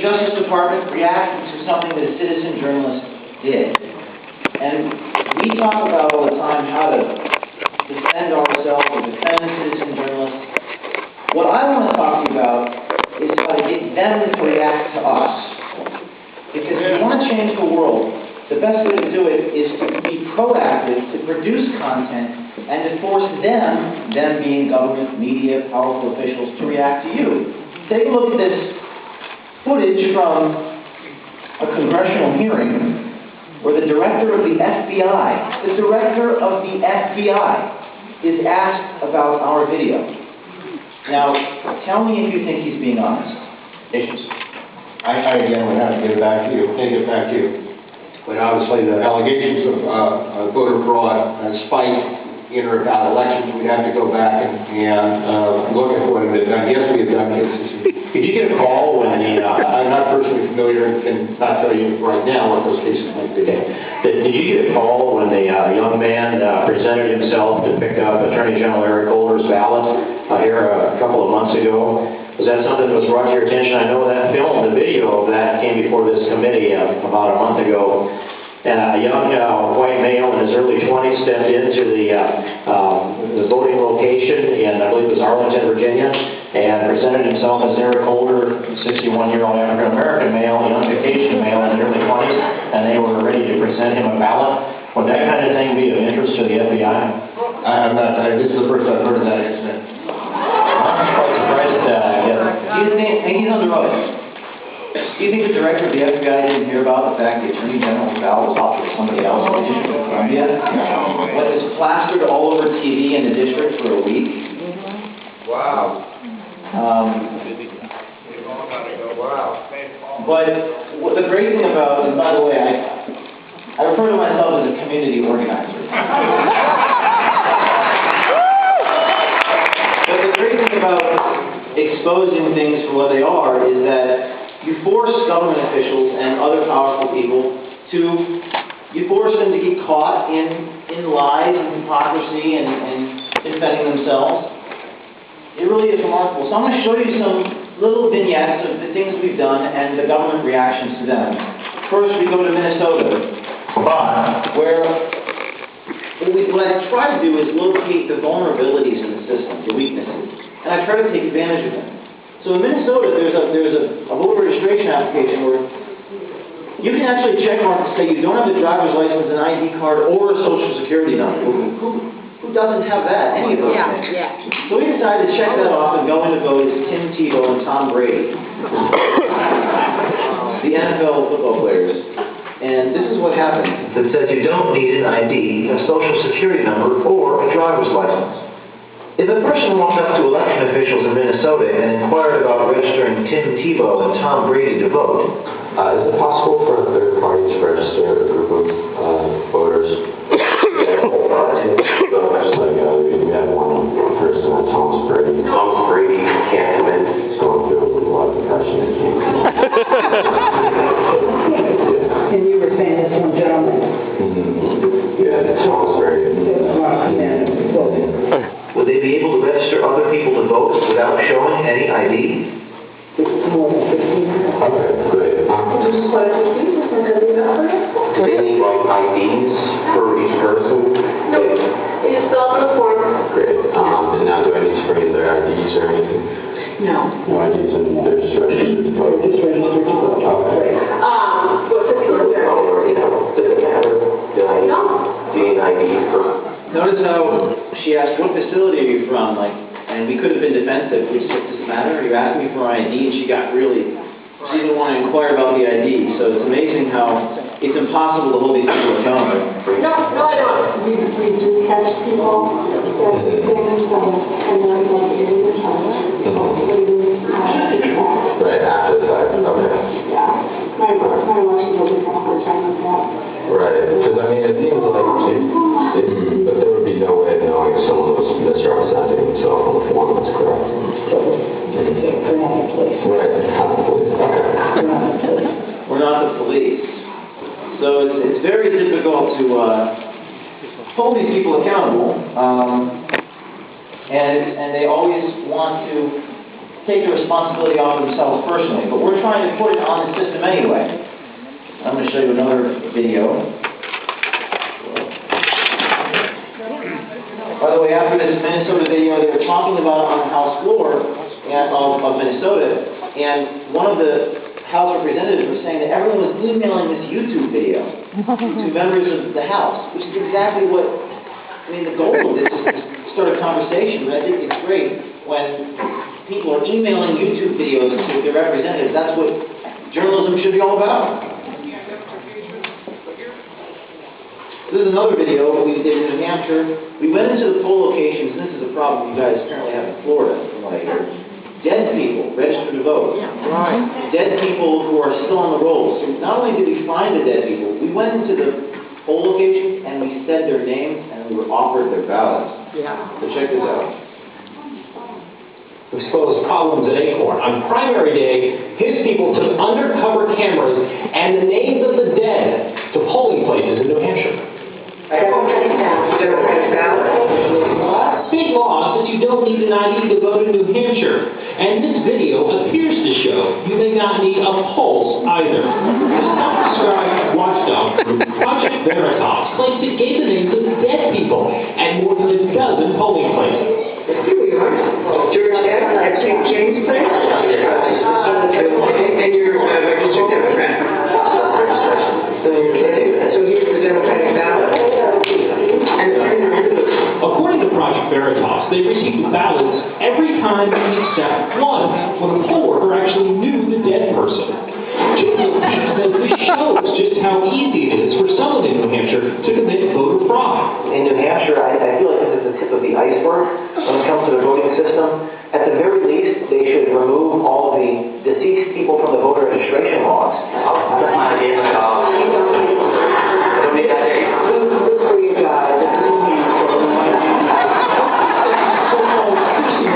Justice Department reacted to something that a citizen journalist did. And we talk about all the time how to defend ourselves or defend the citizen journalists. What I want to talk to you about is how to get them to react to us. Because if you want to change the world, the best way to do it is to be proactive, to produce content, and to force them being government, media, powerful officials, to react to you. Take a look at this footage from a congressional hearing where the director of the FBI is asked about our video. Now, tell me if you think he's being honest. I again would have to get back to you, But obviously the allegations of voter fraud spiked in or about elections. We'd have to go back and look at what had been done. Yes, we have done cases. Did you get a call when the, I'm not personally familiar and can not tell you right now what those cases might be. Did you get a call when the young man presented himself to pick up Attorney General Eric Holder's ballot here a couple of months ago? Was that something that was brought to your attention? I know that film, the video of that came before this committee about a month ago. And a young white male in his early 20s stepped into the voting location in, I believe it was Arlington, Virginia, and presented himself as Eric Holder, 61-year-old African-American male, young Caucasian male in his early 20s, and they were ready to present him a ballot. Would that kind of thing be of interest to the FBI? I'm not, this is the first I've heard of that incident. I'm quite surprised. Do you think, and he's on the road, do you think the director of the FBI didn't hear about the fact the Attorney General's ballot was off for somebody else in the District of Columbia? What is plastered all over TV in the district for a week? Wow. But what the great thing about, and by the way, I refer to myself as a community organizer. But the great thing about exposing things for what they are is that you force government officials and other powerful people you force them to get caught in lies and hypocrisy and defending themselves. It really is remarkable. So I'm going to show you some little vignettes of the things we've done and the government reactions to them. First, we go to Minnesota, where what I try to do is locate the vulnerabilities in the system, the weaknesses, and I try to take advantage of them. So in Minnesota, there's a voter registration application where you can actually check mark to say you don't have a driver's license, an ID card, or a social security number. Who doesn't have that? Any of those things? Yeah. So we decided to check that off and go in to vote as Tim Tebow and Tom Brady, the NFL football players. And this is what happened. That says you don't need an ID, a social security number, or a driver's license. If a person walked up to election officials in Minnesota and inquired about registering Tim Tebow and Tom Brady to vote, is it possible for a third party to register a group of voters? We had one person at Tom Brady. Tom Brady can't come in. He's going through a lot of depression and can't come in. And you were saying this one gentleman. Yeah, Tom Brady. would they be able to register other people to vote without showing any ID? Okay, great. Do they need IDs for each person? No, it's all on the form. Great. And now do I need to bring in their IDs or anything? No. No IDs and they're just registered to vote? Just registered to vote. Okay. What's the filter? Does it matter? Do I need an ID for? Notice how she asked, what facility are you from? And we could have been defensive. We said, does it matter? You asked me for my ID, and she got really, she didn't want to inquire about the ID. So it's amazing how it's impossible to hold these people accountable. No, I don't. We do catch people that do things and then like in the challenge. Right, after the fact, okay. Yeah. My election will be a hard time with that. Right, because I mean, it seems like but there would be no way of knowing if someone was misrepresenting himself on the form that's correct. Right, not the police. Okay. We're not the police. So it's very difficult to hold these people accountable, and they always want to take the responsibility off themselves personally, but we're trying to put it on the system anyway. I'm going to show you another video. By the way, after this Minnesota video, they were talking about it on the House floor of Minnesota, and one of the House representatives was saying that everyone was emailing this YouTube video to members of the House, which is exactly what, I mean, the goal of this is to start a conversation, but I think it's great when people are emailing YouTube videos to their representatives. That's what journalism should be all about. This is another video we did in New Hampshire. We went into the poll locations, and this is a problem you guys apparently have in Florida, from what I hear. Dead people registered to vote. Right. Dead people who are still on the rolls. So not only did we find the dead people, we went into the poll locations and we said their names and we were offered their ballots. Yeah. So check this out. Exposed problems at ACORN. On primary day, his people took undercover cameras and the names of the dead to polling places in New Hampshire. State law says you don't need an ID to vote in New Hampshire, and this video appears to show you may not need a pulse either. The self-described watchdog group Project Veritas claims it gave the names of dead people at more than a dozen polling places. Here we are. George F. at St. James Place. And you're a registered Democrat. So here's the Democratic ballot. According to Project Veritas, they received ballots every time except one, when a poll worker actually knew the dead person. Okeefe says this shows just how easy it is for someone in New Hampshire to commit voter fraud. In New Hampshire, I feel like this is the tip of the iceberg when it comes to the voting system. At the very least, they should remove all of the deceased people from the voter registration laws.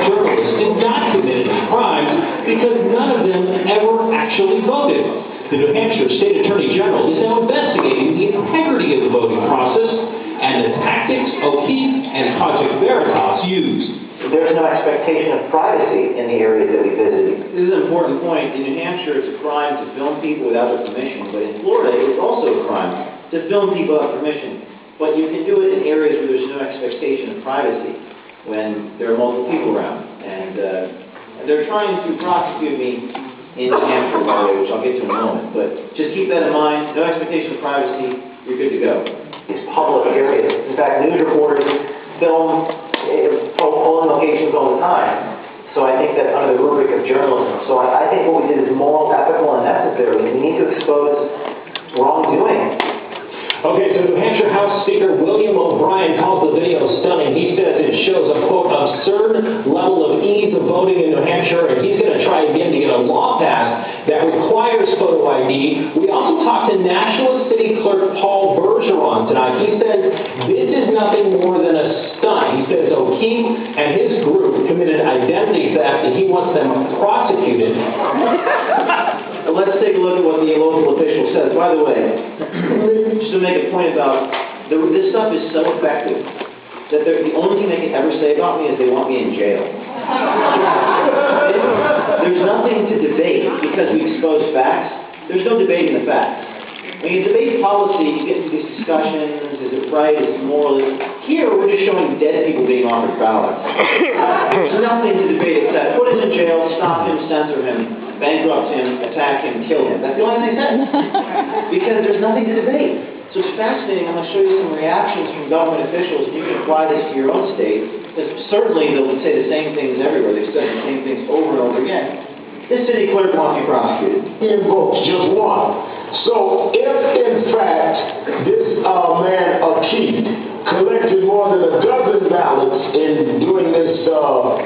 Journalists did not commit any crimes because none of them ever actually voted. The New Hampshire State Attorney General is now investigating the integrity of the voting process and the tactics Okeefe and Project Veritas used. There's no expectation of privacy in the areas that we visited. This is an important point. In New Hampshire, it's a crime to film people without their permission, but in Florida, it's also a crime to film people without permission. But you can do it in areas where there's no expectation of privacy, when there are multiple people around. And they're trying to prosecute me in New Hampshire, by the way, which I'll get to in a moment. But just keep that in mind. No expectation of privacy. You're good to go. It's public areas. In fact, news reporters film polling locations all the time. So I think that's under the rubric of journalism. So I think what we did is moral, ethical, and necessary. We need to expose wrongdoing. Okay, so New Hampshire House Speaker William O'Brien calls the video stunning. He says it shows a, quote, absurd level of ease of voting in New Hampshire, and he's going to try again to get a law passed that requires photo ID. We also talked to Nashua City Clerk Paul Bergeron tonight. He says this is nothing more than a stunt. He says Okeefe and his group committed identity theft, and he wants them prosecuted. Let's take a look at what the local official says. By the way, just to make a point about, this stuff is so effective that the only thing they can ever say about me is they want me in jail. There's nothing to debate because we expose facts. There's no debating the facts. When you debate policy, you get into these discussions, is it right, is it moral? Here, we're just showing dead people being offered ballots. There's nothing to debate except put him in jail, stop him, censor him, bankrupt him, attack him, kill him. That's the only thing they said. Because there's nothing to debate. So it's fascinating. I'm going to show you some reactions from government officials, and you can apply this to your own state. Because certainly they'll say the same things everywhere. They've said the same things over and over again. This city clerk wants to be prosecuted. He invokes just one. So if in fact this man Okeefe collected more than a dozen ballots in doing this film,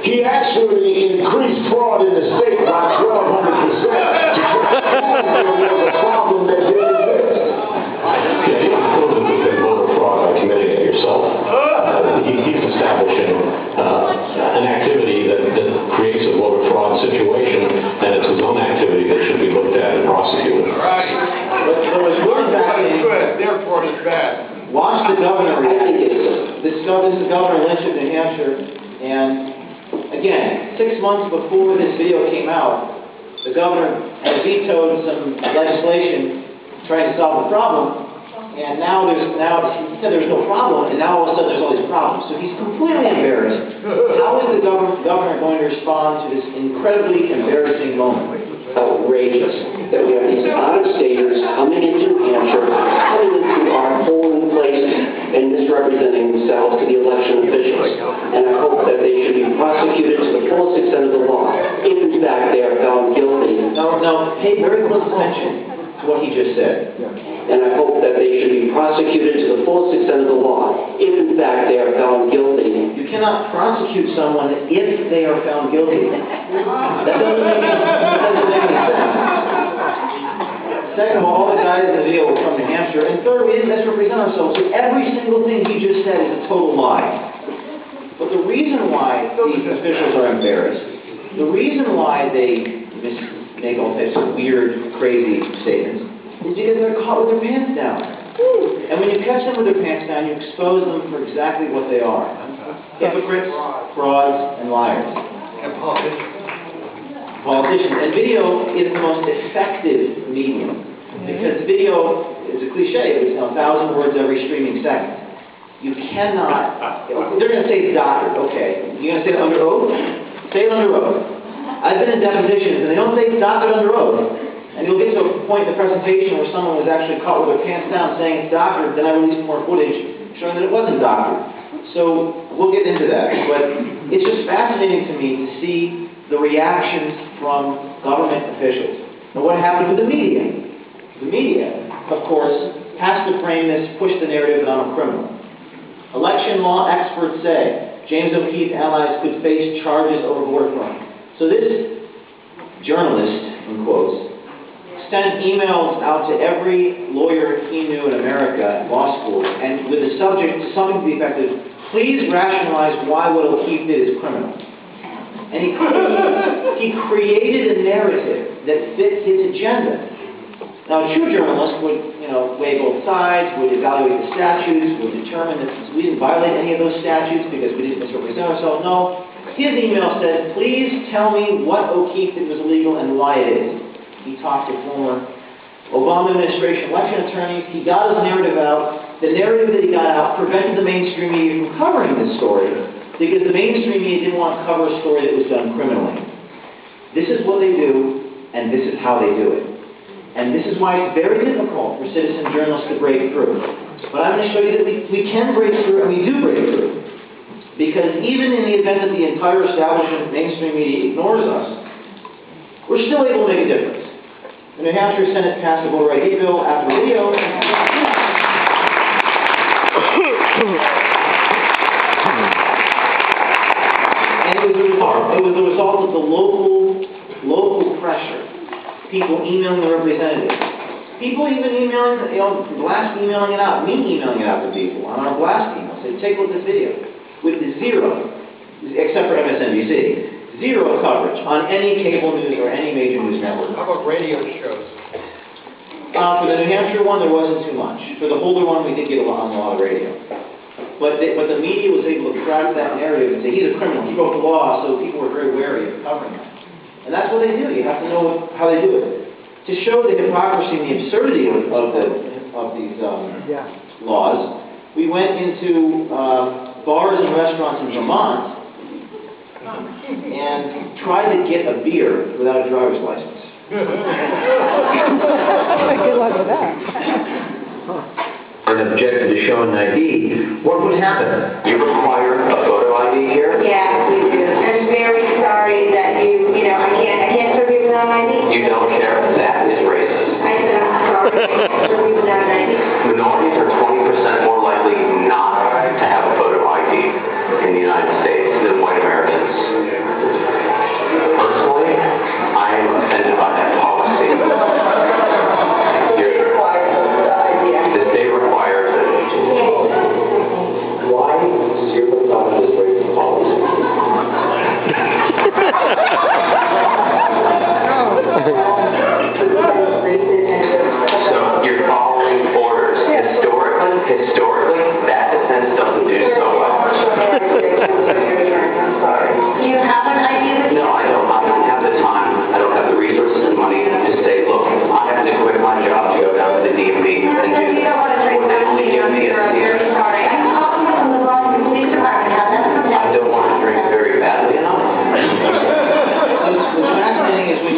he actually increased fraud in the state by 1,200%. There was a problem that didn't exist. Yeah, you don't prove that you've voter fraud by committing it yourself. He's establishing an activity that creates a voter fraud situation, and it's his own activity that should be looked at and prosecuted. Right. But what's really fascinating, Good, therefore it's bad. watch the governor react. This is Governor Lynch of New Hampshire, and again, 6 months before this video came out, the governor had vetoed some legislation trying to solve the problem, and now he said there's no problem, and now all of a sudden there's all these problems. So he's completely embarrassed. How is the governor going to respond to this incredibly embarrassing moment? Outrageous that we have these out-of-staters coming into New Hampshire, coming into our polling place and misrepresenting themselves to the election officials. And I hope that they should be prosecuted to the fullest extent of the law, if in fact they are found guilty. Now, pay very close attention to what he just said. And I hope that they should be prosecuted to the fullest extent of the law, if in fact they are found guilty. You cannot prosecute someone if they are found guilty. That doesn't make any sense. Second of all the guys in the video were from New Hampshire. And third, we didn't misrepresent ourselves. So every single thing he just said is a total lie. But the reason why these officials are embarrassed, the reason why they make all types of weird, crazy statements, is because they're caught with their pants down. And when you catch them with their pants down, you expose them for exactly what they are. Hypocrites, frauds, and liars. And politicians. Politicians. And video is the most effective medium. Because video is a cliche, it's 1,000 words every streaming second. You cannot, they're going to say doctor, okay. You're going to say it under oath? Say it under oath. I've been in depositions and they don't say doctor under oath. And you'll get to a point in the presentation where someone was actually caught with their pants down saying it's doctor, then I released more footage showing that it wasn't doctor. So we'll get into that. But it's just fascinating to me to see the reactions from government officials. And what happened with the media? The media, of course, has to frame this, push the narrative that I'm a criminal. Election law experts say James Okeefe allies could face charges over voter fraud. So this journalist, in quotes, sent emails out to every lawyer he knew in America at law school, and with the subject, something to the effect of, please rationalize why what Okeefe did is criminal. And he created a narrative that fits his agenda. Now, a true journalist would, weigh both sides, would evaluate the statutes, would determine that we didn't violate any of those statutes because we didn't misrepresent ourselves. No. His email said, please tell me what Okeefe did was illegal and why it is. He talked to former Obama administration election attorneys. He got his narrative out. The narrative that he got out prevented the mainstream media from covering this story because the mainstream media didn't want to cover a story that was done criminally. This is what they do, and this is how they do it. And this is why it's very difficult for citizen journalists to break through. But I'm going to show you that we can break through, and we do break through. Because even in the event that the entire establishment mainstream media ignores us, we're still able to make a difference. The New Hampshire Senate passed the voter ID bill after the video. And it was the result of the local pressure. People emailing the representatives. People even emailing, blast emailing it out. Me emailing it out to people on our blast email. Say, take a look at this video. With zero, except for MSNBC, zero coverage on any cable news or any major news network. How about radio shows? For the New Hampshire one, there wasn't too much. For the Holder one, we did get a lot on a lot of radio. But the media was able to crack that narrative and say, he's a criminal, he broke the law, so people were very wary of covering that. And that's what they do. You have to know how they do it. To show the hypocrisy and the absurdity of these laws, we went into bars and restaurants in Vermont and tried to get a beer without a driver's license. Good luck with that. And objected to showing ID, what would happen? You require a photo ID here? Yeah, we do. I'm very sorry that I can't serve you without ID. You don't care? That is racist. I said I'm sorry, I can't serve you without ID. Minorities are 20% more likely not to have a photo ID in the United States than white Americans. Personally, I am offended by that policy. The state requires it. Why does your thought of this racist policy?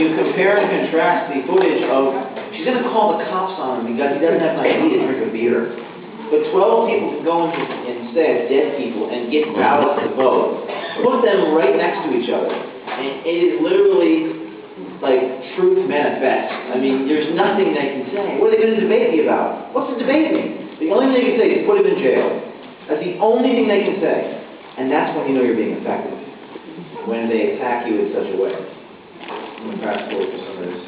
you compare and contrast the footage of, she's going to call the cops on him because he doesn't have an ID to drink a beer. But 12 people can go into instead dead people and get ballots to vote. Put them right next to each other. And it is literally like truth manifest. I mean, there's nothing they can say. What are they going to debate me about? What's the debate mean? The only thing they can say is put him in jail. That's the only thing they can say. And that's when you know you're being effective. When they attack you in such a way. I'm going to fast forward to some of this.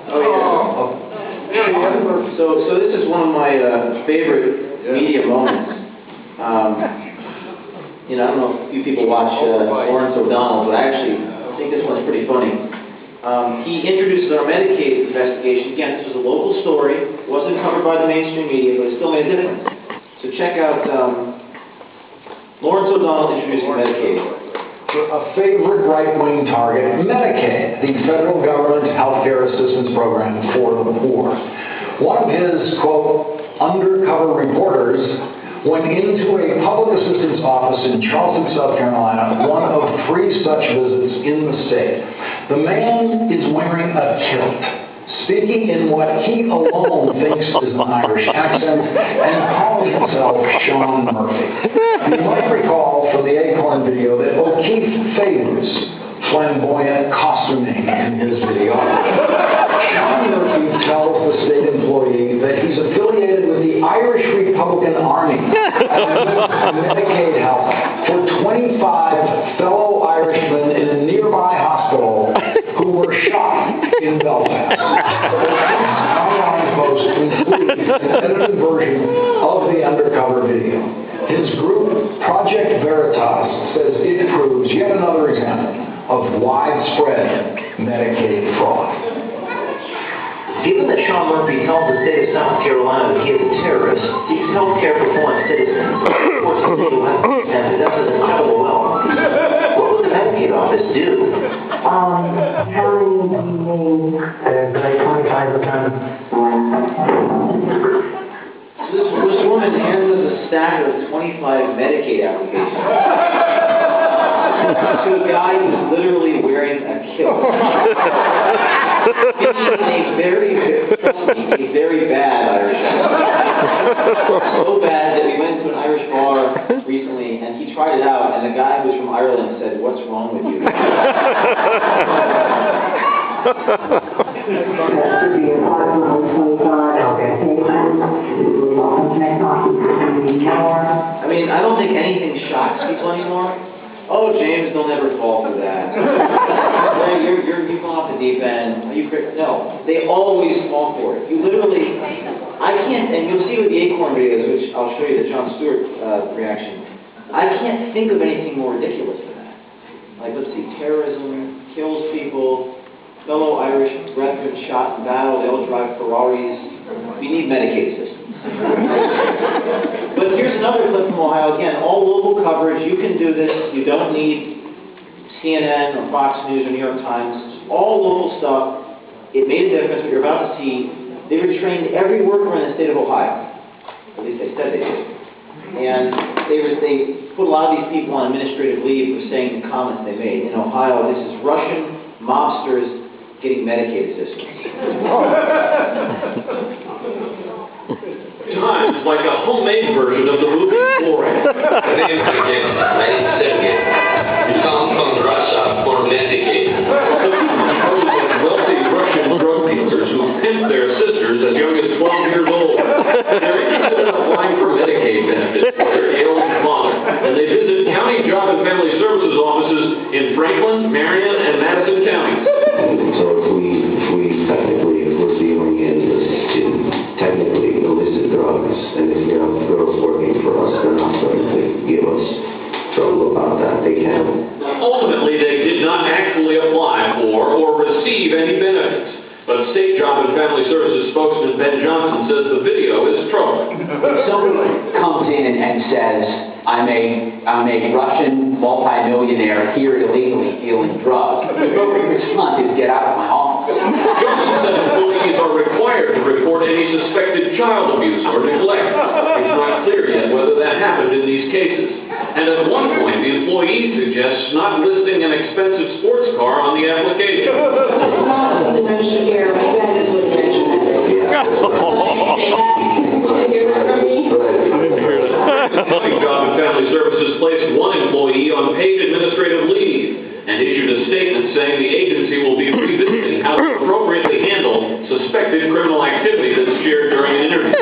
Oh, yeah. So this is one of my favorite media moments. You know, I don't know if you people watch Lawrence O'Donnell, but I actually think this one's pretty funny. He introduces our Medicaid investigation. Again, this was a local story. It wasn't covered by the mainstream media, but it still made a difference. So check out Lawrence O'Donnell introducing Medicaid. A favorite right-wing target, Medicaid, the federal government health care assistance program for the poor. One of his, quote, undercover reporters went into a public assistance office in Charleston, South Carolina, one of 3 such visits in the state. The man is wearing a kilt, speaking in what he alone thinks is an Irish accent, and calling himself Sean Murphy. You might recall from the ACORN video that Okeefe favors flamboyant costuming in his video. Sean Murphy tells the state employee that he's affiliated with the Irish Republican Army and Medicaid help for 25 fellow Irishmen in a nearby hospital who were shot in Belfast. The online post includes an edited version of the undercover video. His group, Project Veritas, says it proves yet another example of widespread Medicaid fraud. Given that Sean Murphy tells the state of South Carolina that he is a terrorist, seeks health care for foreign citizens, supports illegal health, and possesses incredible wealth, what would the Medicaid office do? This woman hands us a stack of 25 Medicaid applications to a guy who's literally wearing a kilt. It's a very bad Irish accent. So bad that we went to an Irish bar recently and he tried it out and the guy who was from Ireland said, "What's wrong with you?" I mean, I don't think anything shocks people anymore. Oh, James, they'll never fall for that. You've gone off the deep end. No, they always fall for it. You literally, I can't, and you'll see with the ACORN videos, which I'll show you the Jon Stewart reaction, I can't think of anything more ridiculous than that. Like, let's see, terrorism, kills people, fellow Irish brethren shot in battle, they all drive Ferraris. We need Medicaid systems. But here's another clip from Ohio. Again, all local coverage. You can do this. You don't need CNN or Fox News or New York Times. All local stuff. It made a difference. What you're about to see, they retrained every worker in the state of Ohio. At least they said they did. And they put a lot of these people on administrative leave for saying the comments they made. In Ohio, this is Russian mobsters getting Medicaid assistance. Times like a homemade version of the movie Boring. You come from Russia for Medicaid. Wealthy Russian drug dealers who pimp their sisters as young as 12 years old. They're interested in applying for Medicaid benefits for their ailing mother, and they visit county job and family services offices in Franklin, Marion, and Madison counties. So if we're dealing in technically illicit drugs, and if you have girls working for us, they're not going to give us trouble about that. They can. Ultimately, they did not actually apply for or receive any benefits. But State Job and Family Services spokesman Ben Johnson says the video is troubling. If someone comes in and says, I'm a Russian multimillionaire here illegally dealing drugs, the appropriate response is get out of my office. Johnson said employees are required to report any suspected child abuse or neglect. It's not clear yet whether that happened in these cases. And at one point, the employee suggests not listing an expensive sports car on the application. That's not something I should hear. My dad is what mentioned that. Job and Family Services placed one employee on paid administrative leave and issued a statement saying the agency will be revisiting how to appropriately handle suspected criminal activity that's shared during an interview.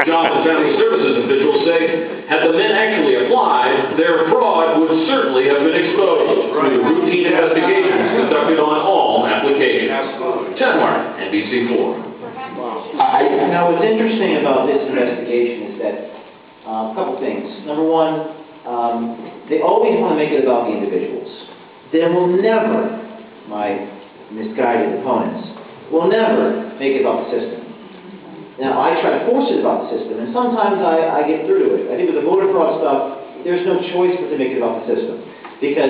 Job and Family Services officials say, had the men actually applied, their fraud would certainly have been exposed through routine investigations conducted on all applications. Ted Martin, NBC4. Now, what's interesting about this investigation is that a couple things. Number one, they always want to make it about the individuals. They will never, my misguided opponents, will never make it about the system. Now, I try to force it about the system, and sometimes I get through to it. I think with the voter fraud stuff, there's no choice but to make it about the system. Because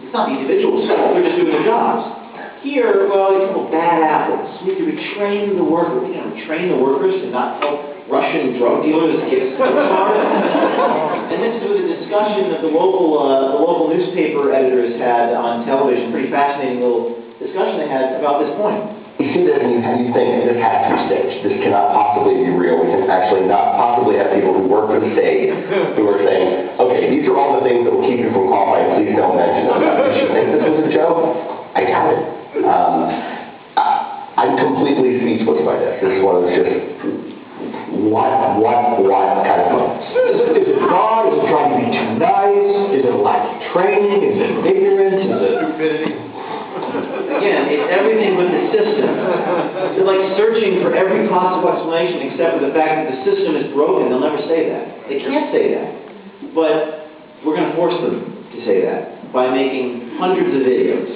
it's not the individual's fault, they're just doing their jobs. Here, well, you call bad apples. We need to retrain the workers. We can retrain the workers to not help Russian drug dealers get sports cars. And this was a discussion that the local newspaper editors had on television. Pretty fascinating little discussion they had about this point. You see this and you think this has to be staged. This cannot possibly be real. We can actually not possibly have people who work for the state who are saying, okay, these are all the things that will keep you from qualifying. Please don't mention them. You should think this was a joke. I doubt it. I'm completely speechless by this. This is one of those just, what kind of fun? Is it fraud? Is it trying to be too nice? Is it a lack of training? Is it ignorance? Is it stupidity? Again, it's everything but the system. They're like searching for every possible explanation except for the fact that the system is broken. They'll never say that. They can't say that. But we're going to force them to say that by making hundreds of videos.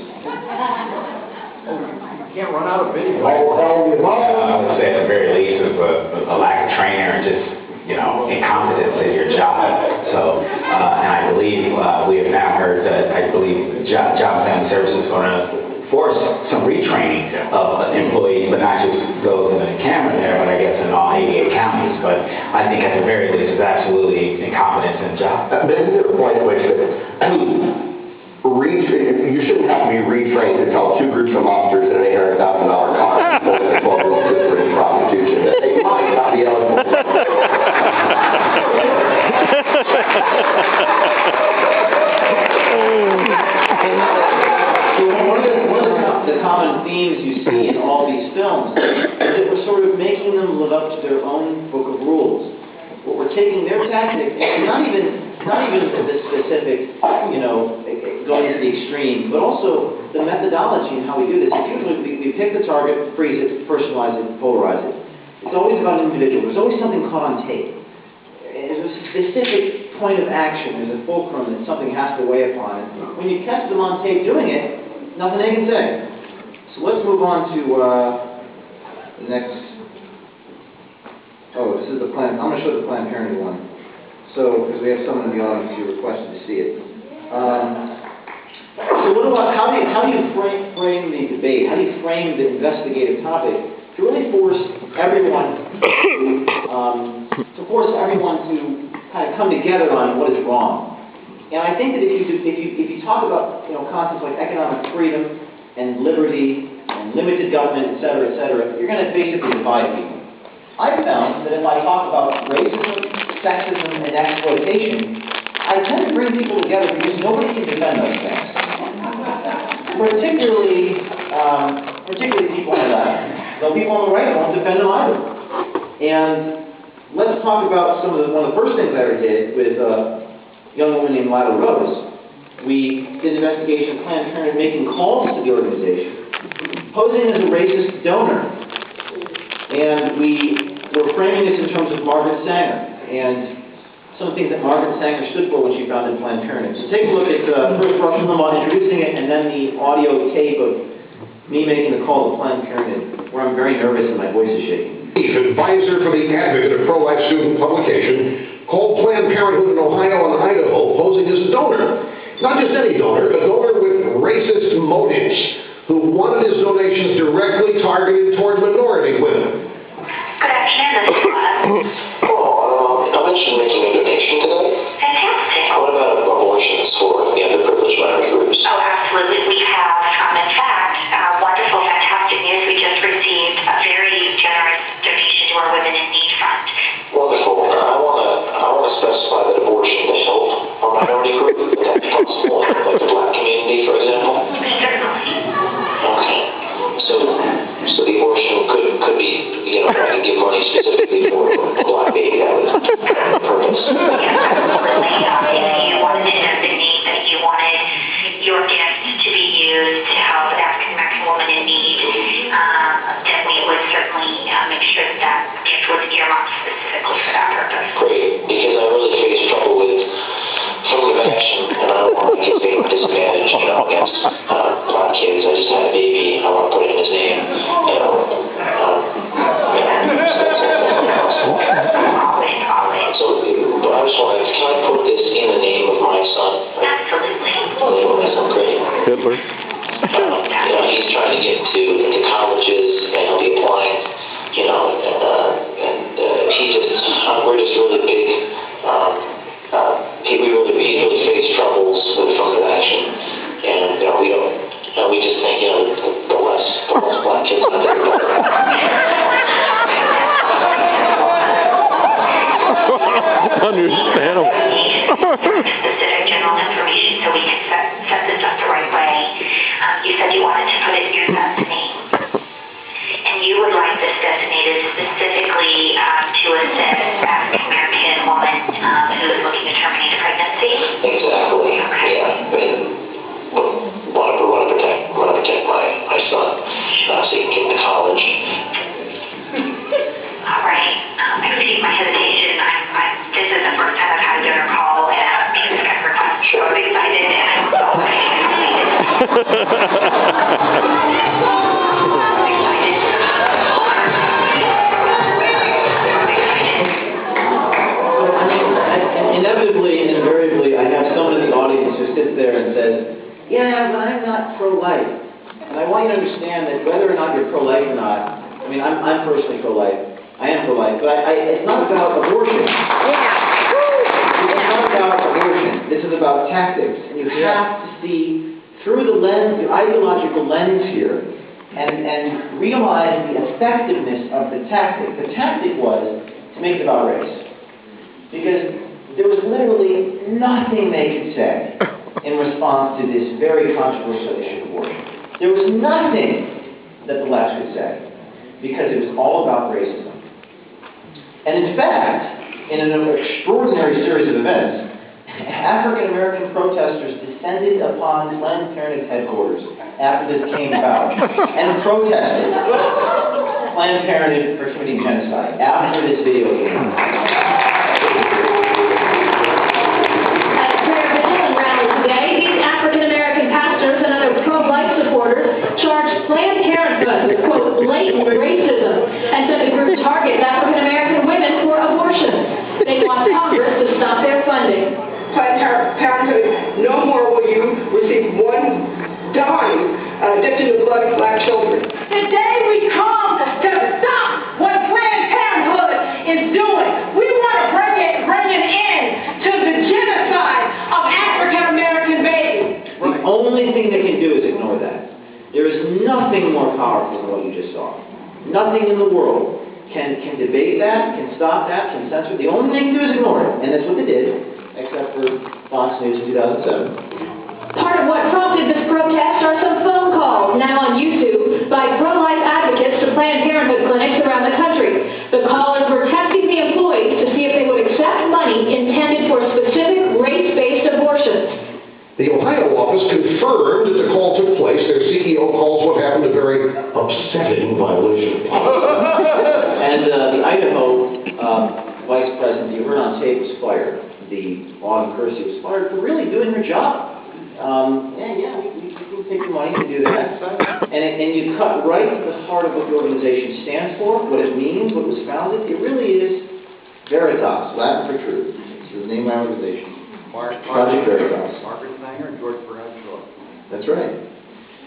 You can't run out of video. I would say at the very least is a lack of training or just, incompetence in your job. So, and I believe we have now heard that I believe Job and Family Services is going to force some retraining of employees, but not just those in the camera there, but I guess in all 88 counties. But I think at the very least it's absolutely incompetence in the job. But isn't there a point at which you shouldn't have to be retrained to tell two groups of officers in an $800,000 car and 12-year-old sister in prostitution that they might not be eligible. One of the common themes you see in all these films is that we're sort of making them live up to their own book of rules. What we're taking their tactics, not even the specific, going to the extreme, but also the methodology and how we do this. It's usually we pick the target, freeze it, personalize it, polarize it. It's always about an individual. There's always something caught on tape. There's a specific point of action. There's a fulcrum that something has to weigh upon it. When you catch them on tape doing it, nothing they can say. So let's move on to the next. Oh, this is the plan. I'm going to show the Planned Parenthood one. So, because we have someone in the audience who requested to see it. So what about, how do you frame the debate? How do you frame the investigative topic to really force everyone to kind of come together on what is wrong? And I think that if you talk about concepts like economic freedom and liberty and limited government, et cetera, you're going to basically divide people. I've found that if I talk about racism, sexism, and exploitation, I tend to bring people together because nobody can defend those things. Particularly people on the left. Though people on the right won't defend them either. And let's talk about one of the first things I ever did with a young woman named Lila Rose. We did an investigation of Planned Parenthood making calls to the organization, posing as a racist donor. And we were framing this in terms of Margaret Sanger and some things that Margaret Sanger stood for when she founded Planned Parenthood. So take a look at first Rush Limbaugh introducing it, and then the audio tape of me making the call to Planned Parenthood, where I'm very nervous and my voice is shaking. Advisor for the Advocate, a pro-life student publication, called Planned Parenthood in Ohio and Idaho, posing as a donor. Not just any donor, a donor with racist motives, who wanted his donations directly targeted towards minority women. Good afternoon, this is Lana. mentioned making a donation today. Fantastic. What about abortions for the underprivileged minority groups? Oh, absolutely. We have, in fact, wonderful, fantastic news. We just received a very generous donation to our Women in Need Fund. Wonderful. I want to specify that abortion to help our minority group, but that's possible, like the black community, for example. Certainly. Okay. So the abortion could be, I could give money specifically for a black baby. That was the purpose. Yes, absolutely. If you wanted to designate that you wanted your gift to be used to help an African American woman in need, then we would certainly make sure that that gift was earmarked specifically for that purpose. Great, because I really face trouble with affirmative action, and I don't want my kids being disadvantaged, against black kids. I just had a baby, I want to put it in his name, So, but I just wanted, can I put this in the name of my son? Absolutely. The name of my son, great. Hitler. He's trying to get into colleges, and he'll be applying, we're just really big, he really faced troubles with affirmative action, and, we just think, the less black kids out there, the better. Understandable. Specific general information so we can set this up the right way. You said you wanted to put it in your son's name. And you would like this designated specifically to assist an African American woman who is looking to terminate a pregnancy? Exactly. Okay. Yeah. Want to protect my son so he can get into college. All right. Excuse my hesitation. This is the first time I've had a donor call and a music request. So I'm excited and I'm already Inevitably and invariably, I have someone in the audience who sits there and says, yeah, but I'm not pro-life. And I want you to understand that whether or not you're pro-life or not, I'm personally pro-life. I am pro-life, but it's not about abortion. It's not about abortion. This is about tactics. And you have to see through the lens, the ideological lens here, and realize the effectiveness of the tactic. The tactic was to make it about race. Because there was literally nothing they could say in response to this very controversial issue of abortion. There was nothing that the left could say, because it was all about racism. And in fact, in an extraordinary series of events, African American protesters descended upon Planned Parenthood headquarters after this came about and protested Planned Parenthood for committing genocide after this video came out. Today, these African American pastors and other pro-life supporters charged Planned Parenthood with, quote, blatant racism and said the group targets African American women for abortion. They want Congress to stop their funding. Planned Parenthood, no more will you receive one dime dipped in the blood of black children. Today we come to stop what Planned Parenthood is doing. We want to bring an end to the genocide of African American babies. The only thing they can do is ignore that. There is nothing more powerful than what you just saw. Nothing in the world can debate that, can stop that, can censor. The only thing to do is ignore it, and that's what they did, except for Fox News in 2007. Part of what prompted this protest are some phone calls now on YouTube by pro-life advocates to Planned Parenthood clinics around the country. The callers were testing the employees to see if they would accept money intended for specific race-based abortions. The Ohio office confirmed that the call took place. Their CEO calls what happened a very upsetting violation of policy. And the Idaho vice president you heard on tape was fired. The Autumn Kersey was fired for really doing her job. We can take the money to do that. And you cut right to the heart of what the organization stands for, what it means, what was founded. It really is Veritas, Latin for truth. It's the name of my organization. Project Veritas. Margaret Sanger and George Bradshaw. That's right.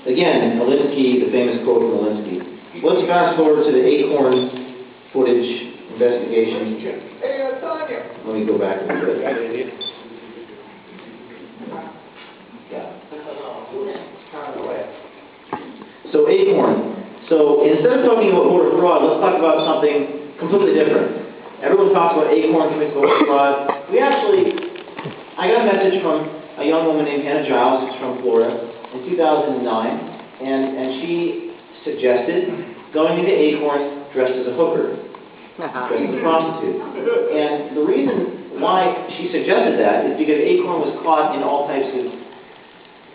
Again, Alinsky, the famous quote from Alinsky. Let's fast forward to the ACORN footage investigation. Let me go back a little bit. So ACORN. So instead of talking about voter fraud, let's talk about something completely different. Everyone talks about ACORN commits voter fraud. I got a message from a young woman named Hannah Giles, who's from Florida, in 2009, and she suggested going into ACORN dressed as a hooker, dressed as a prostitute. And the reason why she suggested that is because ACORN was caught in all types of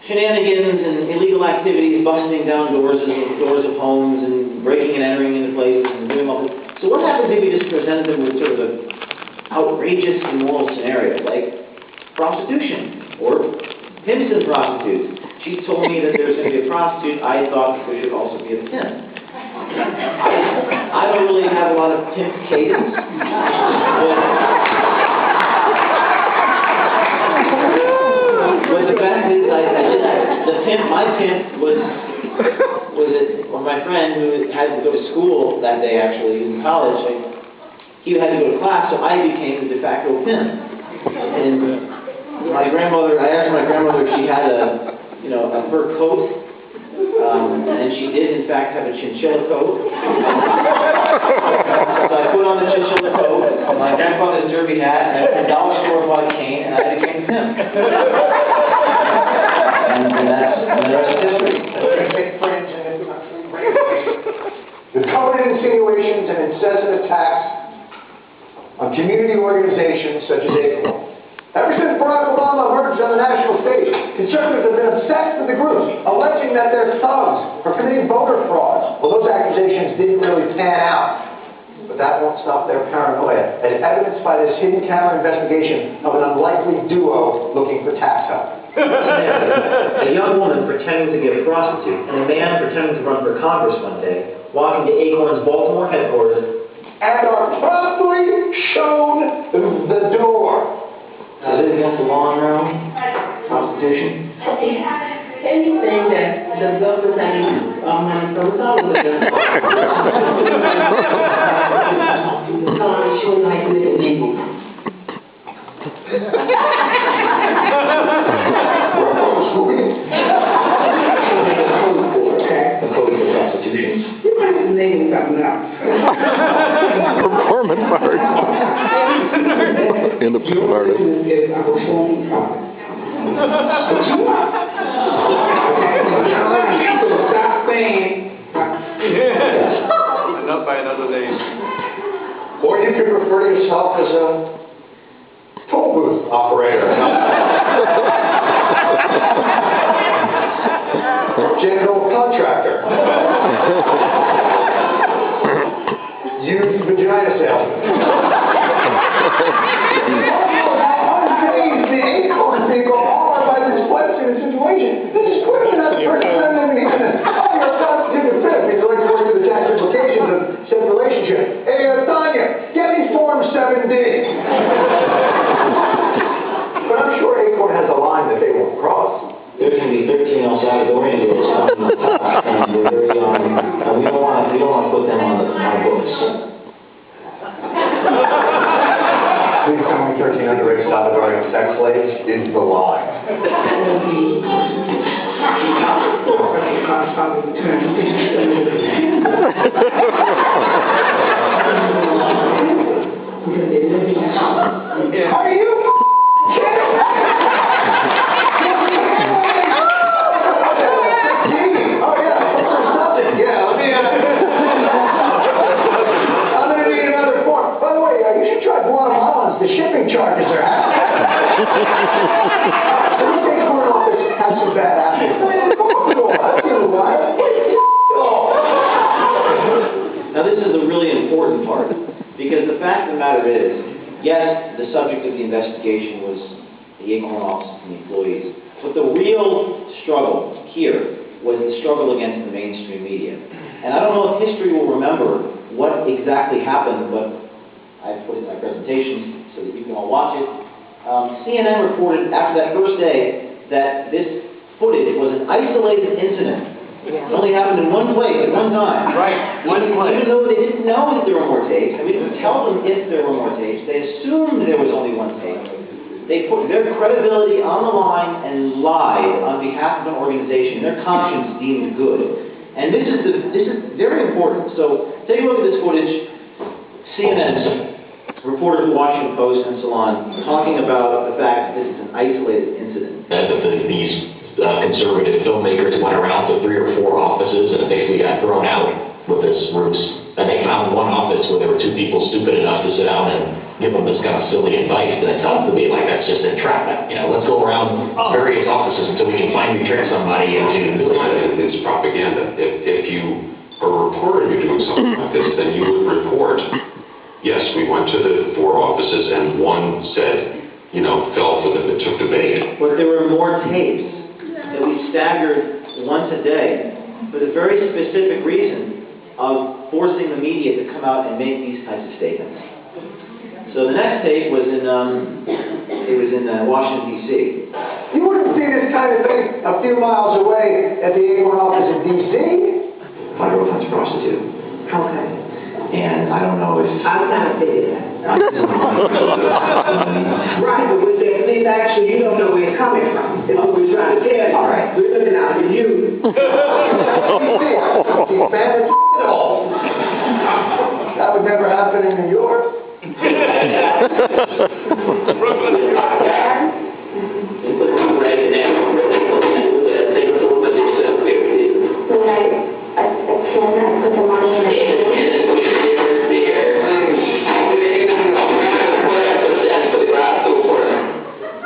shenanigans and illegal activities, busting down doors of homes and breaking and entering into places and doing all this. So what happens if you just present them with sort of an outrageous immoral scenario, like prostitution or pimps and prostitutes? She told me that there's going to be a prostitute. I thought that there should also be a pimp. I don't really have a lot of pimp cadence, but the fact is, my pimp was my friend who had to go to school that day, actually, in college. He had to go to class, so I became the de facto pimp. And I asked my grandmother if she had a fur coat, and she did, in fact, have a chinchilla coat. So I put on the chinchilla coat, my grandfather's derby hat, and a dollar store bought a cane, and I became pimp. And the rest is history. The covered insinuations and incessant attacks on community organizations such as ACORN. Ever since Barack Obama emerged on the national stage, conservatives have been obsessed with the group, alleging that they're thugs or committing voter fraud. Well, those accusations didn't really pan out. But that won't stop their paranoia, as evidenced by this hidden camera investigation of an unlikely duo looking for tax help. A young woman pretending to be a prostitute and a man pretending to run for Congress one day walk into ACORN's Baltimore headquarters and are promptly shown the door. Is it against the law around prostitution? Anything that the government money from government. Showing like little people. The code for prostitution. You might be naming something else. Performance art. Independent artist. Is a performing art. Stop saying. Enough by another name. Or you could refer to yourself as a toll booth operator. General contractor. Used vagina salesman. The ACORN people are by this question situation. This is quicker than the first time they meet. Oh, you're a prostitute pimp. He's like to work through the tax implications of said relationship. Hey, Tanya, get me Form 7D. But I'm sure ACORN has a line that they won't cross. There's going to be 13 El Salvadorian girls coming to the top, and we're very we don't want to put them on our books. Please tell me 13 underage Salvadorian sex slaves is the line. Are you the shipping charges are high. The ACORN office has some bad apples. Now this is a really important part, because the fact of the matter is, yes, the subject of the investigation was the ACORN office and the employees, but the real struggle here was the struggle against the mainstream media. And I don't know if history will remember what exactly happened, but I put it in my presentation so that you can all watch it. CNN reported after that first day that this footage was an isolated incident It only happened in one place at one time. Right, one place. Even though they didn't know that there were more tapes, and we didn't tell them if there were more tapes, they assumed there was only one tape. They put their credibility on the line and lied on behalf of an organization their conscience deemed good. And this is very important. So take a look at this footage. CNN's reporter from the Washington Post and so on, talking about the fact that this is an isolated incident. That these conservative filmmakers went around to 3 or 4 offices and basically got thrown out with this ruse. And they found one office where there were 2 people stupid enough to sit down and give them this kind of silly advice that sounds to me like that's just entrapment. You know, let's go around various offices until we can finally trick somebody into doing it. It's propaganda. If you are reporting you're doing something like this, then you would report, yes, we went to the 4 offices and one said, you know, fell for the took the bait. But there were more tapes that we staggered once a day for the very specific reason of forcing the media to come out and make these types of statements. So the next tape was in Washington, D.C. You wouldn't see this kind of thing a few miles away at the ACORN office in D.C. My girlfriend's a prostitute. Okay. And I don't know if... I'm not saying that. Right, but with that, please, actually, you don't know where it's coming from. That's what we're trying to tell you. All right. We're looking out for you. That would never happen in New York.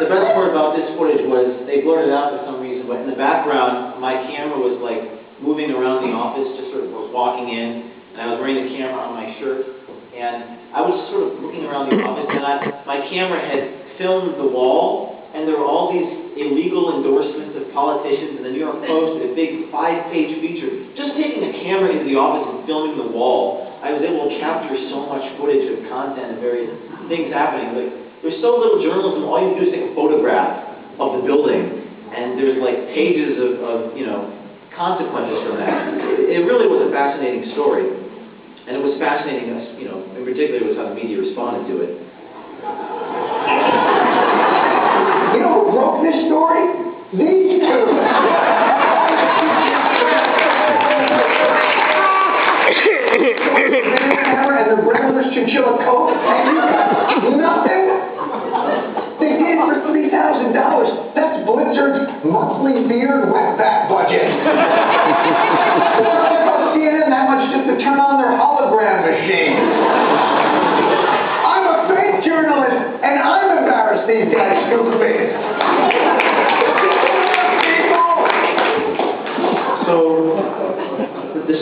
The best part about this footage was they blurred it out for some reason, but in the background, my camera was like moving around the office, just sort of was walking in, and I was wearing the camera on my shirt, and I was sort of looking around the office, and my camera had filmed the wall, and there were all these illegal endorsements of politicians, and the New York Post did a big 5-page feature, just taking a camera into the office and filming the wall. I was able to capture so much footage of content and various things happening. Like, there's so little journalism, all you do is take a photograph of the building, and there's like pages of you know, consequences from that. It really was a fascinating story, and it was fascinating, you know, in particular, it was how the media responded to it. You know who wrote this story? These two. And the Brothers Chinchilla coat, and you got nothing. They did for $3,000. That's Blizzard's monthly beard wetback budget. CNN that much just to turn on their hologram machine. I'm a fake journalist, and I'm embarrassed these guys stupid face. So the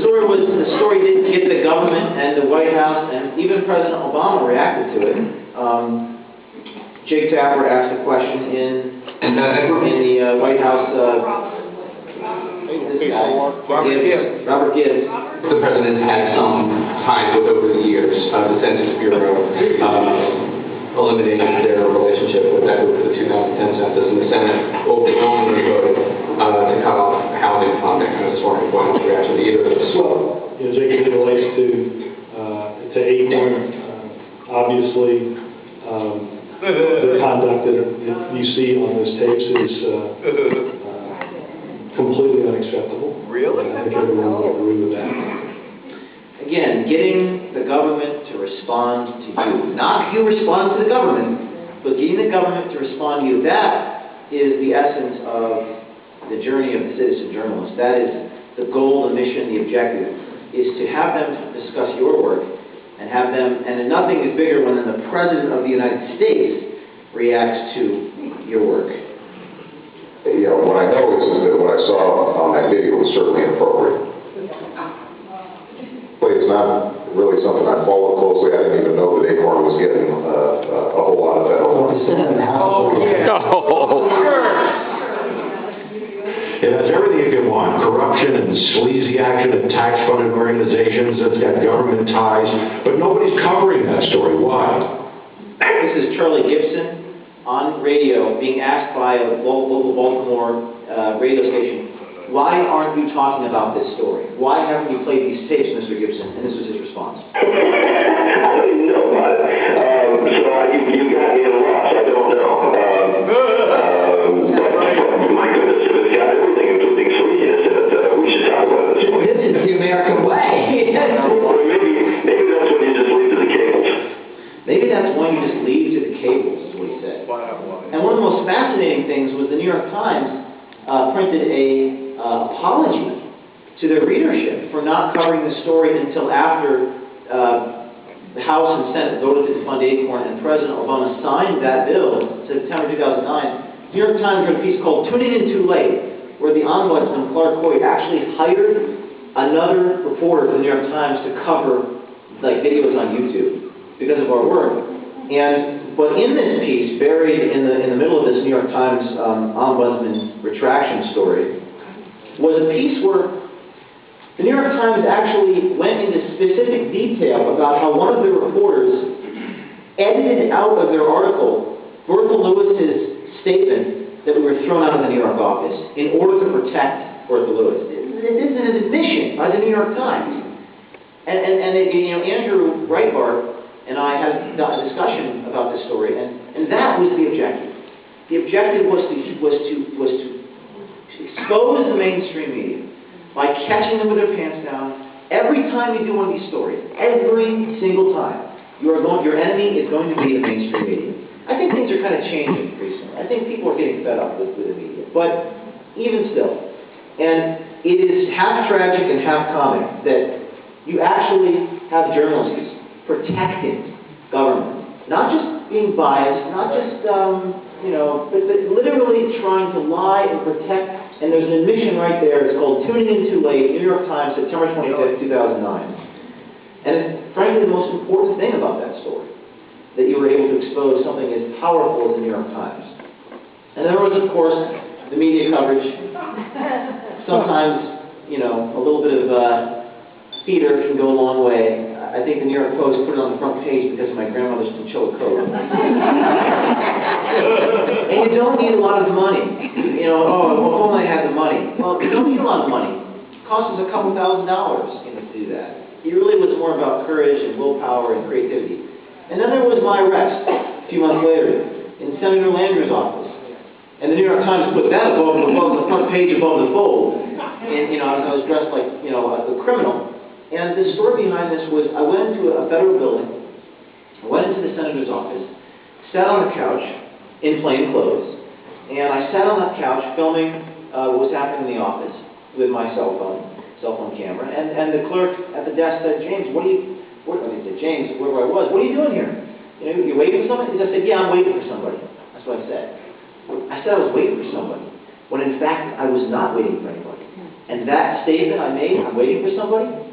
story didn't get the government and the White House, and even President Obama reacted to it. Jake Tapper asked a question in the White House. Robert Gibbs. The president had some time with over the years. The Census Bureau eliminated their relationship with that group for the 2010 census, and the Senate overwhelmingly voted to cut off housing funding. I was just wondering what the reaction to either of those was. You know, Jake, as it relates to ACORN, obviously, the conduct that you see on those tapes is completely unacceptable. Really? I think everyone will agree with that. Again, getting the government to respond to you. Not you respond to the government, but getting the government to respond to you. That is the essence of the journey of the citizen journalist. That is the goal, the mission, the objective, is to have them discuss your work and have them, and nothing is bigger when the President of the United States reacts to your work. You know, what I know is that what I saw on that video was certainly inappropriate. But it's not really something I followed closely. I didn't even know that ACORN was getting a whole lot of that. It has everything you could want. Corruption and sleazy action and tax-funded organizations that's got government ties. But nobody's covering that story. Why? This is Charlie Gibson on radio being asked by a local Baltimore radio station, why aren't you talking about this story? Why haven't you played these tapes, Mr. Gibson? And this was his response. I didn't know about it. So you got me in a loss. I don't know. But my goodness, if it's got everything, including sweetness in it, we should talk about this. This is the American way. Or maybe that's when you just leave to the cables. Maybe that's when you just leave to the cables, is what he said. And one of the most fascinating things was the New York Times printed a apology to their readership for not covering the story until after the House and Senate voted to fund ACORN and President Obama signed that bill in September 2009. New York Times wrote a piece called "Tuning In Too Late," where the ombudsman, Clark Coy, actually hired another reporter for the New York Times to cover like videos on YouTube because of our work. But in this piece, buried in the middle of this New York Times ombudsman retraction story, was a piece where the New York Times actually went into specific detail about how one of their reporters edited out of their article Bertha Lewis's statement that we were thrown out of the New York office in order to protect Bertha Lewis. This is an admission by the New York Times. And Andrew Breitbart and I had a discussion about this story, and that was the objective. The objective was to expose the mainstream media by catching them with their pants down. Every time you do one of these stories, every single time, your enemy is going to be the mainstream media. I think things are kind of changing recently. I think people are getting fed up with the media, but even still. And it is half tragic and half comic that you actually have journalists protecting government. Not just being biased, not just, but literally trying to lie and protect. And there's an admission right there. It's called "Tuning In Too Late," New York Times, September 25th, 2009. And it's frankly the most important thing about that story, that you were able to expose something as powerful as the New York Times. And there was, of course, the media coverage. Sometimes, a little bit of theater can go a long way. I think the New York Post put it on the front page because of my grandmother's chinchilla coat. And you don't need a lot of money. If only I had the money. Well, you don't need a lot of money. It costs us a couple $1,000s, to do that. It really was more about courage and willpower and creativity. And then there was my arrest a few months later in Senator Landrieu's office. And the New York Times put that above the front page above the fold. And, I was dressed like, a criminal. And the story behind this was I went into a federal building, I went into the senator's office, sat on the couch in plain clothes, and I sat on that couch filming what was happening in the office with my cell phone camera. And the clerk at the desk said, "James, James, wherever I was, what are you doing here? You waiting for somebody?" I said, "Yeah, I'm waiting for somebody." That's what I said. I said I was waiting for somebody, when in fact I was not waiting for anybody. And that statement I made, "I'm waiting for somebody,"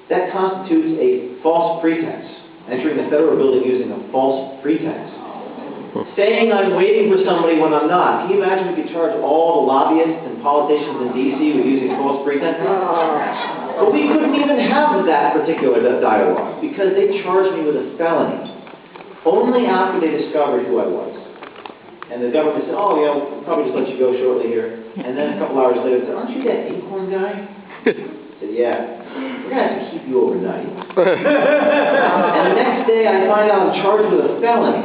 that constitutes a false pretense, entering the federal building using a false pretense. Saying I'm waiting for somebody when I'm not. Can you imagine we could charge all the lobbyists and politicians in D.C. with using false pretenses? But we couldn't even have that particular dialogue because they charged me with a felony only after they discovered who I was. And the government said, "Oh, we'll probably just let you go shortly here." And then a couple hours later, they said, "Aren't you that ACORN guy?" I said, "Yeah. We're going to have to keep you overnight." And the next day, I find out I'm charged with a felony,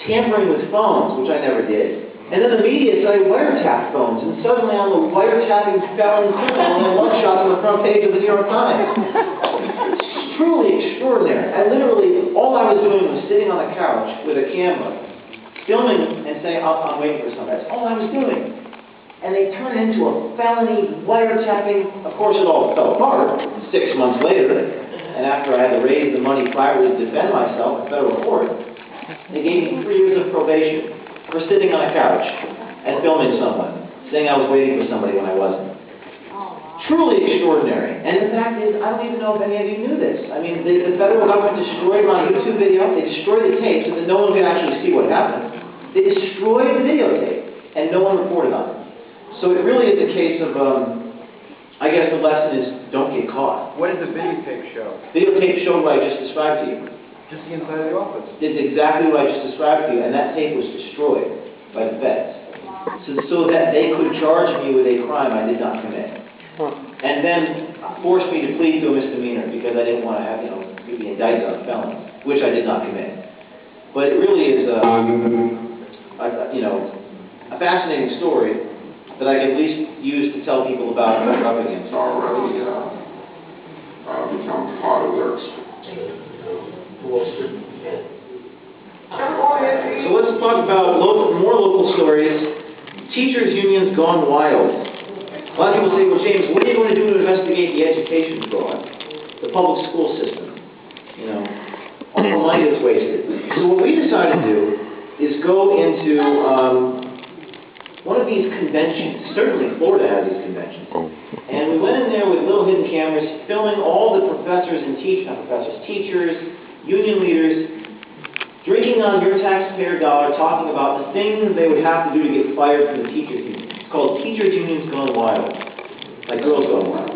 tampering with phones, which I never did. And then the media said I wiretapped phones, and suddenly I'm a wiretapping felon criminal and one shot on the front page of the New York Times. It's truly extraordinary. All I was doing was sitting on the couch with a camera, filming and saying, I'm waiting for somebody. That's all I was doing. And they turned it into a felony wiretapping. Of course, it all fell apart 6 months later. And after I had to raise the money privately to defend myself in federal court, they gave me 3 years of probation for sitting on a couch and filming someone, saying I was waiting for somebody when I wasn't. Truly extraordinary. And the fact is, I don't even know if any of you knew this. I mean, the federal government destroyed my YouTube video. They destroyed the tape so that no one could actually see what happened. They destroyed the videotape, and no one reported on it. So it really is a case of, I guess the lesson is, don't get caught. What did the videotape show? Videotape showed what I just described to you. Just the inside of the office. It's exactly what I just described to you, and that tape was destroyed by the feds. so that they could charge me with a crime I did not commit. And then forced me to plead to a misdemeanor because I didn't want to have, be indicted on a felony, which I did not commit. But it really is a fascinating story that I can at least use to tell people about what we're up against. Already become part of their So let's talk about more local stories. Teachers' unions gone wild. A lot of people say, well, James, what are you going to do to investigate the education fraud? The public school system. All the money that's wasted. So what we decided to do is go into one of these conventions. Certainly Florida has these conventions. And we went in there with little hidden cameras, filming all the professors and teachers, union leaders, drinking on your taxpayer dollar, talking about the things they would have to do to get fired from the teachers' union. It's called Teachers' Unions Gone Wild. Like Girls Gone Wild.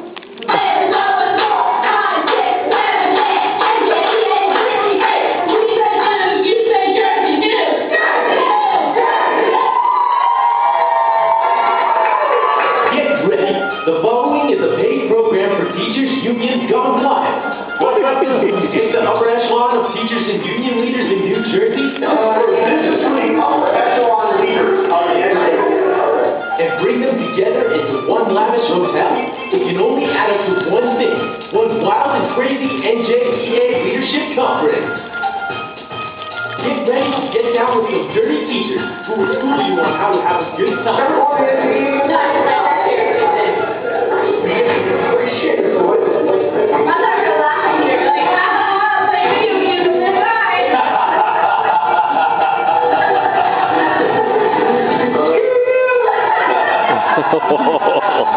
Get ready. The following is a paid program for Teachers' Unions Gone Wild. What about this? It's the upper echelon of teachers and union leaders in New Jersey. This is the upper echelon leaders of the education. And bring them together into one lavish hotel. It can only add up to one thing. One wild and crazy NJEA leadership conference. Get ready to get down with some dirty teachers who will school you on how to have a good time.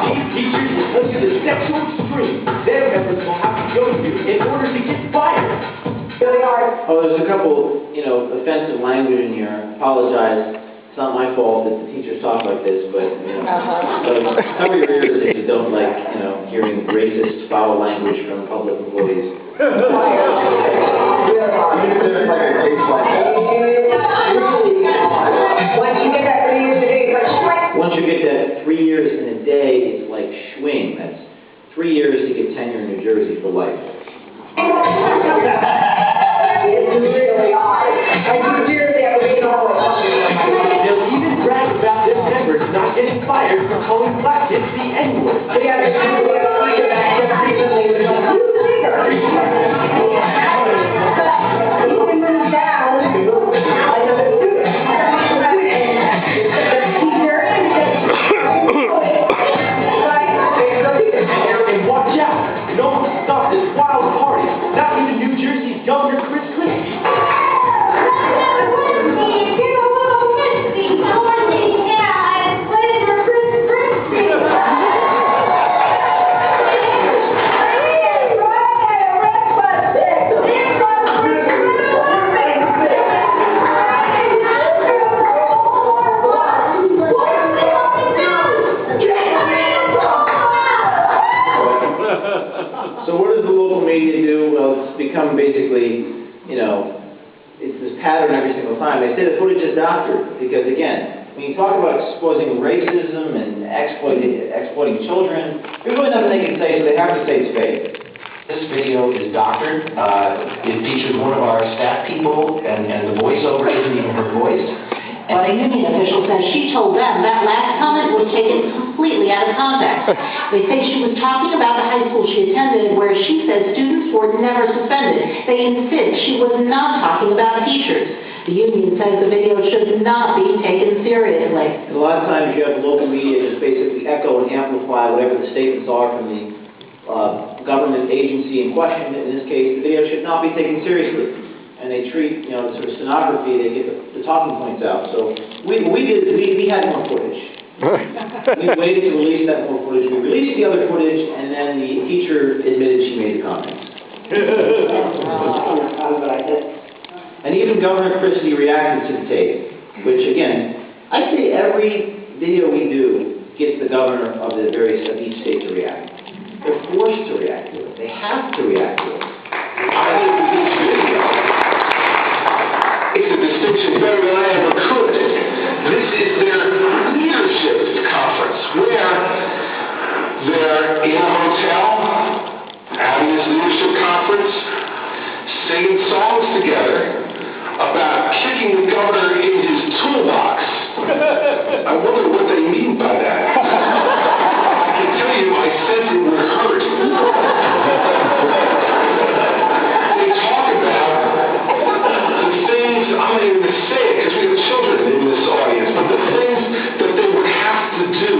These teachers will tell you the sexual extreme their members will have to go through in order to get fired. Oh, there's a couple, offensive language in here. I apologize. It's not my fault that the teachers talk like this, but, cover your ears if you don't like, hearing racist, foul language from public employees. Once you get that 3 years in a day, it's like schwing. That's 3 years to get tenure in New Jersey for life. They'll even brag about their members not getting fired for calling black kids the N-word. And watch out, no one can stop this wild party. Not even New Jersey's governor, Chris Christie. So what does the local media do? Well, it's become basically, it's this pattern every single time. They say the footage is doctored because, again, when you talk about exposing racism and exploiting children, there's really nothing they can say, so they have to say it's fake. This video is doctored. It features one of our staff people, and the voiceover isn't even her voice. But a union official says she told them that last comment was taken completely out of context. They say she was talking about the high school she attended where she says students were never suspended. They insist she was not talking about teachers. The union says the video should not be taken seriously. And a lot of times you have local media just basically echo and amplify whatever the statements are from the government agency in question. In this case, the video should not be taken seriously. And they treat, the sort of stenography, they get the talking points out. So we had more footage. We waited to release that more footage. We released the other footage, and then the teacher admitted she made the comments. And even Governor Christie reacted to the tape, which again, I'd say every video we do gets the governor of each state to react. They're forced to react to it. They have to react to it. It's a distinction better than I ever could. This is their where they're in a hotel, having this leadership conference, singing songs together about kicking the governor in his toolbox. I wonder what they mean by that. I can tell you, I sense it would hurt. They talk about the things, I'm not even going to say it because we have children in this audience, but the things that they would have to do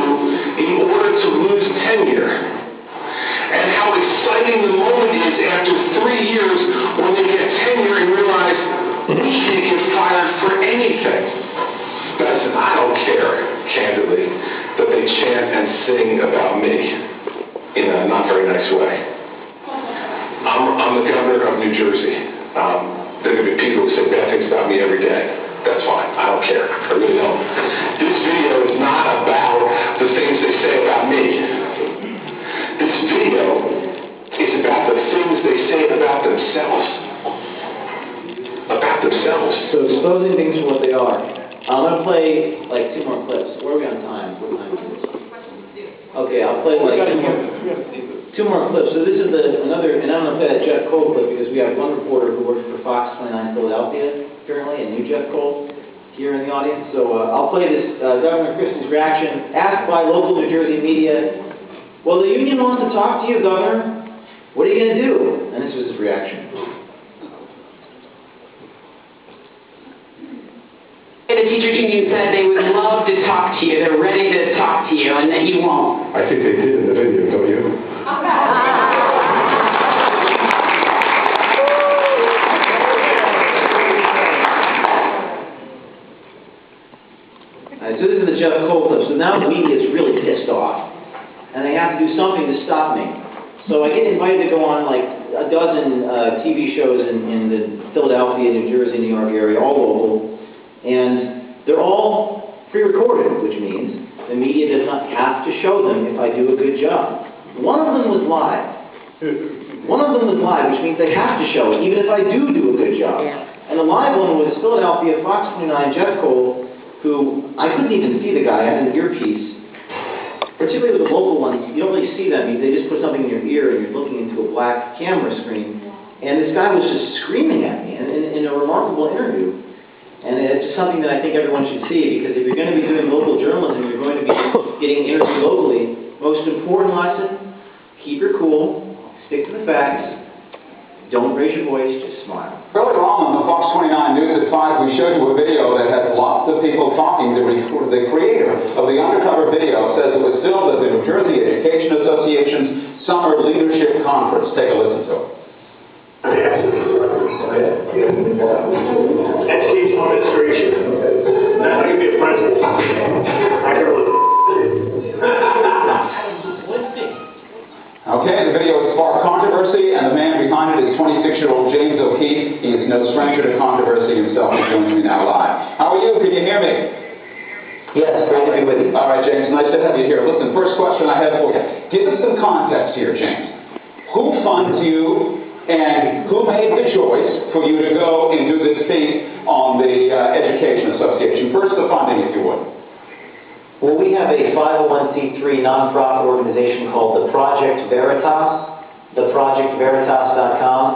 in order to lose tenure. And how exciting the moment is after 3 years when they get tenure and realize we can't get fired for anything. Listen, I don't care, candidly, that they chant and sing about me in a not very nice way. I'm the governor of New Jersey. There are going to be people who say bad things about me every day. That's fine. I don't care. I really don't. This video is not about the things they say about me. This video is about the things they say about themselves. About themselves. So exposing things for what they are. I'm going to play like 2 more clips. Where are we on time? What time is it? Okay, I'll play like 2 more clips. So this is another, and I'm going to play that Jeff Cole clip because we have one reporter who works for Fox 29 Philadelphia, apparently, and knew Jeff Cole here in the audience. So I'll play this Governor Christie's reaction, asked by local New Jersey media, well, the union wants to talk to you, Governor. What are you going to do? And this was his reaction. The teachers union said they would love to talk to you. They're ready to talk to you, and that you won't. I think they did in the video, don't you? So this is the Jeff Cole clip. So now the media is really pissed off, and they have to do something to stop me. So I get invited to go on like a dozen TV shows in the Philadelphia, New Jersey, New York area, all local. And they're all pre-recorded, which means the media does not have to show them if I do a good job. One of them was live. One of them was live, which means they have to show it, even if I do a good job. And the live one was Philadelphia, Fox 29, Jeff Cole, who I couldn't even see the guy. I had an earpiece. Particularly with the local ones, you don't really see them. They just put something in your ear and you're looking into a black camera screen. And this guy was just screaming at me in a remarkable interview. And it's just something that I think everyone should see, because if you're going to be doing local journalism, you're going to be getting interviewed locally. Most important lesson, keep your cool, stick to the facts, don't raise your voice, just smile. Earlier on the Fox 29 News at 5, we showed you a video that had lots of people talking. The creator of the undercover video says it was filmed at the New Jersey Education Association's Summer Leadership Conference. Take a listen to it. Education administration. Now I can be a principal. I can Okay, the video has sparked controversy, and the man behind it is 26-year-old James Okeefe. He is no stranger to controversy himself. He joins me now live. How are you? Can you hear me? Yes, great to be with you. All right, James, nice to have you here. Listen, first question I have for you. Give us some context here, James. Who funds you? And who made the choice for you to go and do this piece on the Education Association? First, the funding, if you would. Well, we have a 501c3 nonprofit organization called the Project Veritas, theprojectveritas.com,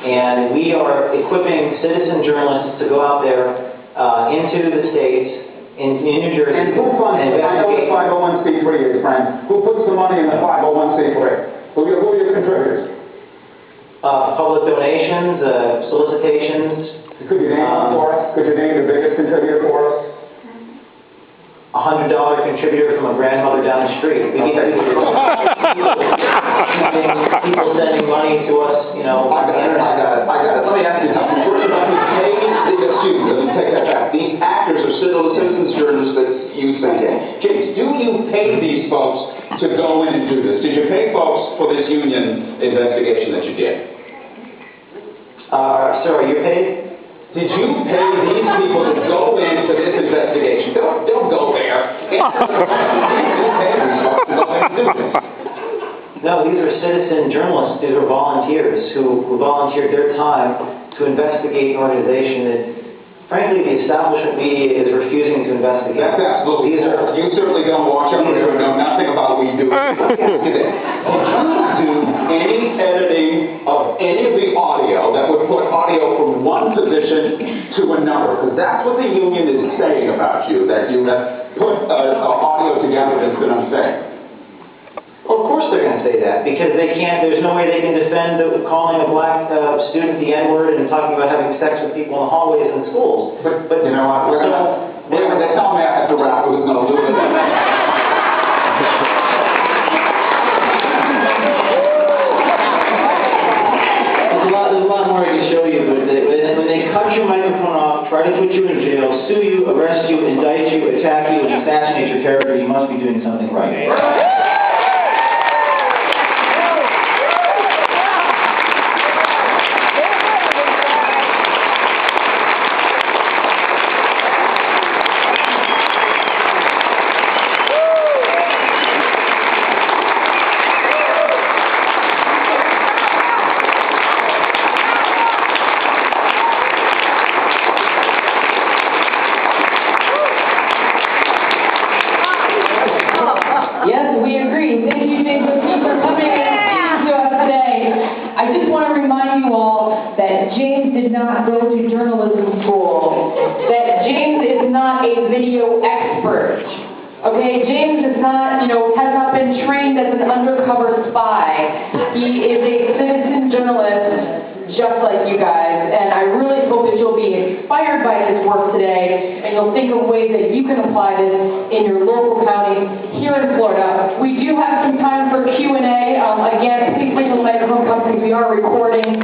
and we are equipping citizen journalists to go out there into the states, in New Jersey. And who funds it? I know what 501c3 is, friend. Who puts the money in the 501c3? Who are your contributors? Public donations, solicitations. Could you name one for us? Could you name the biggest contributor for us? $100 contributor from a grandmother down the street. We get people sending money to us, you know. I got it. Let me ask you something. First of all, let me take that back. These actors are citizens journalists that you send in. James, do you pay these folks to go in and do this? Did you pay folks for this union investigation that you did? Sir, are you paid? Did you pay these people to go into this investigation? Don't go there. No, these are citizen journalists. These are volunteers who volunteered their time to investigate an organization that frankly, the establishment media is refusing to investigate. That's absolutely false. You certainly don't watch up there and know nothing about what we do. Did you do any editing of any of the audio that would put audio from one position to another? Because that's what the union is saying about you, that you have put audio together that's been unfair. Well, of course they're going to say that, because they can't, there's no way they can defend calling a black student the N-word and talking about having sex with people in the hallways in schools. But you know what, they tell me I have to wrap, who's going to lose it. There's a lot more I can show you, but when they cut your microphone off, try to put you in jail, sue you, arrest you, indict you, attack you, and assassinate your character, you must be doing something right. Yes, we agree. Thank you, James, for coming to us today. I just want to remind you all that James did not go to journalism school, that James is not a video expert. Okay, James is not, has not been trained as an undercover spy. He is a citizen journalist, just like you guys, and I really hope that you'll be inspired by his work today, and you'll think of ways that you can apply this in your local county here in Florida. We do have some time for Q&A. Again, please wait till the microphone comes because we are recording.